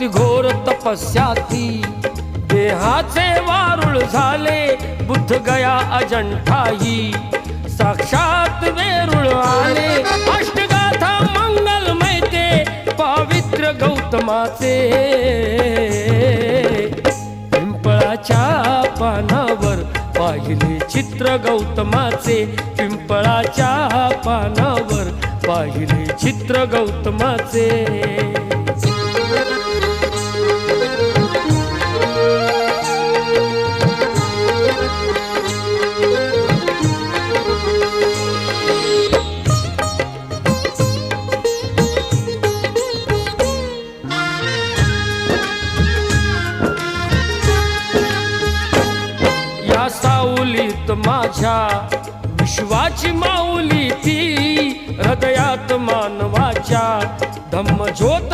अति घोर तपस्याती देहाचे वारुळ झाले बुद्ध गया अजंठाही साक्षात वेरुळ आले अष्टगाथा मंगलमय ते पवित्र गौतमाचे पिंपळाच्या पानावर पाहिले चित्र गौतमाचे पिंपळाच्या पानावर पाहिले चित्र गौतमाचे या सावलीत माझ्या विश्वाची माऊली ती हृदयात मानवाच्या धम्मज्योत